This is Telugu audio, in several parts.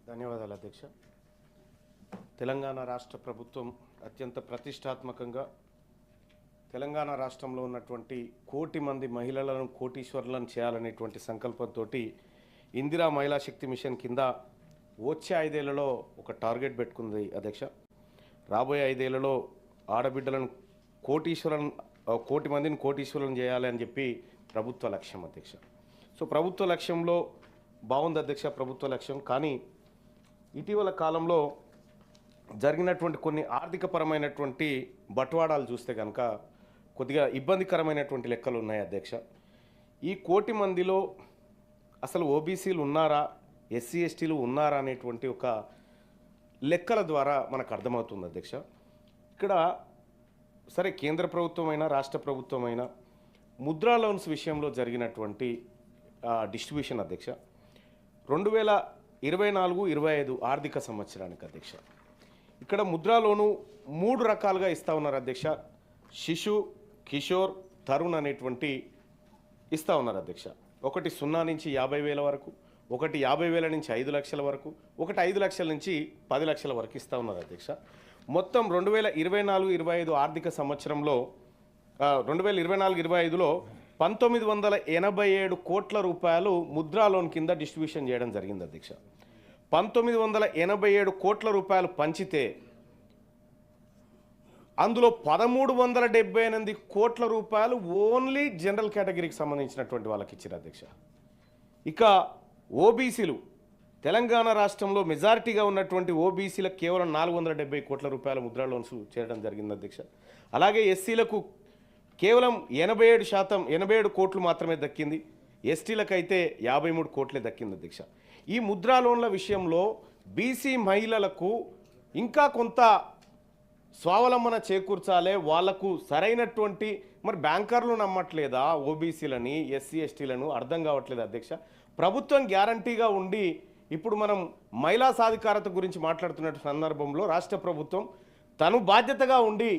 ధన్యవాదాలు అధ్యక్ష. తెలంగాణ రాష్ట్ర ప్రభుత్వం అత్యంత ప్రతిష్టాత్మకంగా తెలంగాణ రాష్ట్రంలో ఉన్నటువంటి 1 కోటి మంది మహిళలను కోటీశ్వరులను చేయాలనేటువంటి సంకల్పంతో ఇందిరా మహిళా శక్తి మిషన్ కింద వచ్చే 5 ఏళ్లలో ఒక టార్గెట్ పెట్టుకుంది అధ్యక్ష. రాబోయే 5 ఏళ్లలో ఆడబిడ్డలను 1 కోటి మందిని కోటీశ్వరులను చేయాలి అని చెప్పి ప్రభుత్వ లక్ష్యం అధ్యక్ష. సో ప్రభుత్వ లక్ష్యంలో బాగుంది అధ్యక్ష ప్రభుత్వ లక్ష్యం. కానీ ఇటీవల కాలంలో జరిగినటువంటి కొన్ని ఆర్థికపరమైనటువంటి బట్వాడాలు చూస్తే కనుక కొద్దిగా ఇబ్బందికరమైనటువంటి లెక్కలు ఉన్నాయి అధ్యక్ష. ఈ 1 కోటి మందిలో అసలు ఓబీసీలు ఉన్నారా, ఎస్సీ ఎస్టీలు ఉన్నారా అనేటువంటి ఒక లెక్కల ద్వారా మనకు అర్థమవుతుంది అధ్యక్ష. ఇక్కడ సరే కేంద్ర ప్రభుత్వం అయినా రాష్ట్ర ప్రభుత్వం అయినా ముద్రా లోన్స్ విషయంలో జరిగినటువంటి డిస్ట్రిబ్యూషన్ అధ్యక్ష 2024-25 ఆర్థిక సంవత్సరానికి అధ్యక్ష ఇక్కడ ముద్రా లోను 3 రకాలుగా ఇస్తూ ఉన్నారు అధ్యక్ష. శిశు, కిషోర్, తరుణ్ అనేటువంటి ఇస్తూ ఉన్నారు అధ్యక్ష. ఒకటి 0 నుంచి 50,000 వరకు, ఒకటి 50,000 నుంచి 5 లక్షల వరకు, ఒకటి 5 లక్షల నుంచి 10 లక్షల వరకు ఇస్తూ ఉన్నారు అధ్యక్ష. మొత్తం 2024-25 ఆర్థిక సంవత్సరంలో 2024-25లో 1987 కోట్ల రూపాయలు ముద్రా లోన్ కింద డిస్ట్రిబ్యూషన్ చేయడం జరిగింది అధ్యక్ష. 1987 కోట్ల రూపాయలు పంచితే అందులో 1378 కోట్ల రూపాయలు ఓన్లీ జనరల్ కేటగిరీకి సంబంధించినటువంటి వాళ్ళకి ఇచ్చారు అధ్యక్ష. ఇక ఓబీసీలు తెలంగాణ రాష్ట్రంలో మెజారిటీగా ఉన్నటువంటి ఓబీసీలకు కేవలం 470 కోట్ల రూపాయల ముద్రా లోన్స్ చేయడం జరిగింది అధ్యక్ష. అలాగే ఎస్సీలకు కేవలం 87 కోట్లు మాత్రమే దక్కింది. ఎస్టీలకైతే 53 కోట్లే దక్కింది అధ్యక్ష. ఈ ముద్రా లోన్ల విషయంలో బీసీ మహిళలకు ఇంకా కొంత స్వావలంబన చేకూర్చాలే, వాళ్లకు సరైనటువంటి మరి బ్యాంకర్లు నమ్మట్లేదా ఓబీసీలని, ఎస్సీ ఎస్టీలను అర్థం కావట్లేదు అధ్యక్ష. ప్రభుత్వం గ్యారంటీగా ఉండి ఇప్పుడు మనం మహిళా సాధికారత గురించి మాట్లాడుతున్న సందర్భంలో రాష్ట్ర ప్రభుత్వం తను బాధ్యతగా ఉండి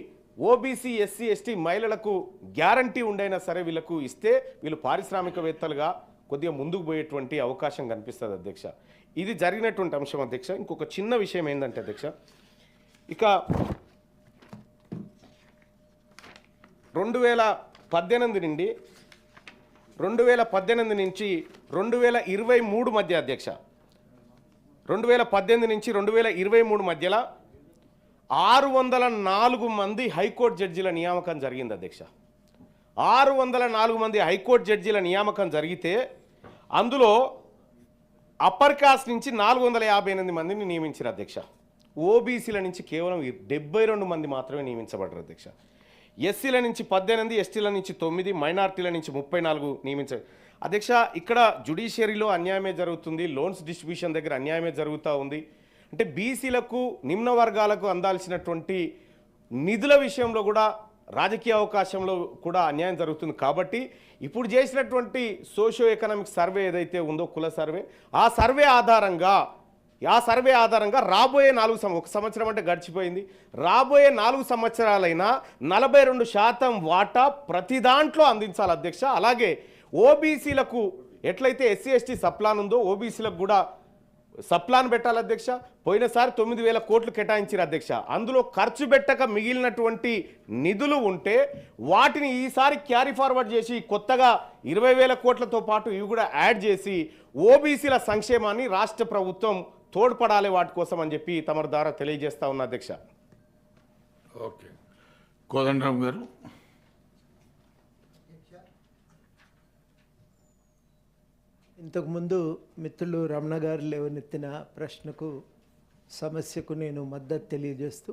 ఓబీసీ, ఎస్సీ, ఎస్టీ మహిళలకు గ్యారంటీ ఉండైనా సరే వీళ్ళకు ఇస్తే వీళ్ళు పారిశ్రామికవేత్తలుగా కొద్దిగా ముందుకు పోయేటువంటి అవకాశం కనిపిస్తుంది అధ్యక్ష. ఇది జరిగినటువంటి అంశం అధ్యక్ష. ఇంకొక చిన్న విషయం ఏంటంటే అధ్యక్ష, ఇక 2018 నుండి 2023 మధ్య అధ్యక్ష 2018 నుంచి 2023 మధ్యలో 604 మంది హైకోర్టు జడ్జీల నియామకం జరిగింది అధ్యక్ష. 604 మంది హైకోర్టు జడ్జీల నియామకం జరిగితే అందులో అప్పర్ కాస్ట్ నుంచి 458 మందిని నియమించారు అధ్యక్ష. ఓబీసీల నుంచి కేవలం 72 మంది మాత్రమే నియమించబడ్డారు అధ్యక్ష. ఎస్సీల నుంచి 18, ఎస్టీల నుంచి 9, మైనార్టీల నుంచి 34 నియమించారు అధ్యక్ష. ఇక్కడ జ్యుడిషియరీలో అన్యాయమే జరుగుతుంది, లోన్స్ డిస్ట్రిబ్యూషన్ దగ్గర అన్యాయమే జరుగుతూ ఉంది. అంటే బీసీలకు, నిమ్న వర్గాలకు అందాల్సినటువంటి నిధుల విషయంలో కూడా రాజకీయ అవకాశంలో కూడా అన్యాయం జరుగుతుంది. కాబట్టి ఇప్పుడు చేసినటువంటి సోషియో ఎకనామిక్ సర్వే ఏదైతే ఉందో, కుల సర్వే, ఆ సర్వే ఆధారంగా రాబోయే 1 సంవత్సరం అంటే గడిచిపోయింది, రాబోయే 4 సంవత్సరాలైనా 42% వాటా ప్రతి దాంట్లో అందించాలి అధ్యక్ష. అలాగే ఓబీసీలకు ఎట్లయితే ఎస్సీ ఎస్టీ సప్లాన్ ఉందో ఓబీసీలకు కూడా సప్లాన్ పెట్టాలి అధ్యక్ష. పోయినసారి 9,000 కోట్లు కేటాయించారు అధ్యక్ష. అందులో ఖర్చు పెట్టక మిగిలినటువంటి నిధులు ఉంటే వాటిని ఈసారి క్యారీ ఫార్వర్డ్ చేసి కొత్తగా 20,000 కోట్లతో పాటు ఇవి కూడా యాడ్ చేసి ఓబీసీల సంక్షేమాన్ని రాష్ట్ర ప్రభుత్వం తోడ్పడాలి వాటి కోసం అని చెప్పి తమ ద్వారా తెలియజేస్తా ఉన్న అధ్యక్ష. ఓకే, కోదండరామ్ గారు. ఇంతకుముందు మిత్రులు రమణ గారు లేవనెత్తిన ప్రశ్నకు సమస్యకు నేను మద్దతు తెలియజేస్తూ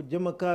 ఉద్యమకారు